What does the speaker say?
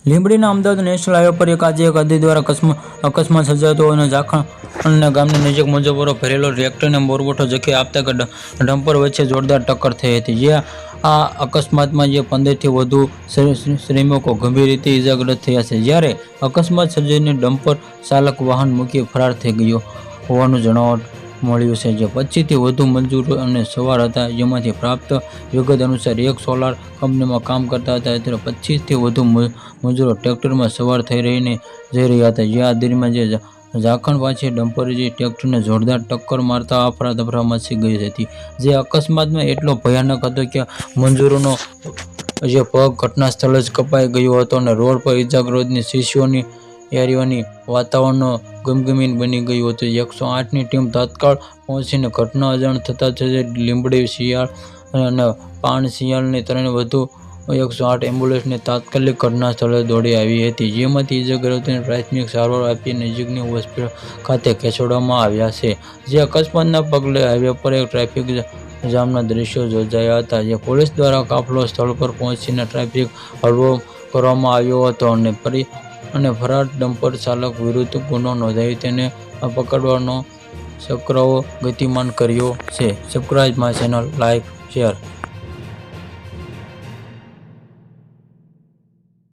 લીંબડીના Ahmedabad national highway પર આજે એક અધિ દ્વારા અકસ્માત સર્જાતો અને ઝાખણ ગામની નજીક મુજબરો ભરેલો ટ્રેક્ટરને મોરબોટો જખી આપતા ડમ્પર વચ્ચે જોરદાર ટક્કર થઈ હતી. જે આ અકસ્માતમાં 15થી વધુ શ્રમિકો ગંભીર રીતે ઇજાગ્રસ્ત થયા છે. જ્યારે અકસ્માત સર્જાઈને ડમ્પર ચાલક વાહન મૂકી ફરાર થઈ ગયો હોવાનું જાણવા મળ્યું છે. જે 25થી વધુ મજૂરો અને સવાર હતા, જેમાંથી પ્રાપ્ત વિગત અનુસાર એક સોલાર કંપનીમાં કામ કરતા હતા. ત્યારે 25થી વધુ મજૂરો ટ્રેક્ટરમાં સવાર જઈ રહ્યા હતા. જે આ દરમિયાન ઝાકળ પાછી ડમ્પરે ટ્રેક્ટરને જોરદાર ટક્કર મારતા અફરાતફરી મચી ગઈ હતી. જે અકસ્માતમાં એટલો ભયાનક હતો કે મજૂરોનો પગ ઘટના સ્થળે જ કપાઈ ગયો હતો અને રોડ પર ઇજાગ્રસ્ત શિશુઓની યારીઓની વાતાવરણ ગમગીન બની ગયું હતું. 108ની ટીમ તાત્કાળ પહોંચીને ઘટના અજાણ થતાં જ લીંબડી, શિયાળ અને પાણશિયાળની 3 વધુ 108 એમ્બ્યુલન્સને તાત્કાલિક ઘટના સ્થળે દોડી આવી હતી. જેમાંથી ઇજાગ્રસ્તોને પ્રાથમિક સારવાર આપી નજીકની હોસ્પિટલ ખાતે ખસેડવામાં આવ્યા છે. જે અકસ્માતના પગલે હાઈવે પર એક ટ્રાફિક જામના દ્રશ્યો સર્જાયા હતા. જે પોલીસ દ્વારા કાફલો સ્થળ પર પહોંચીને ટ્રાફિક હળવો કરવામાં આવ્યો હતો અને ફરાર ડમ્પર ચાલક વિરુદ્ધ ગુનો નોંધી તેને પકડવાનો ચક્રઓ ગતિમાન કર્યો છે. Subscribe my channel, like, share.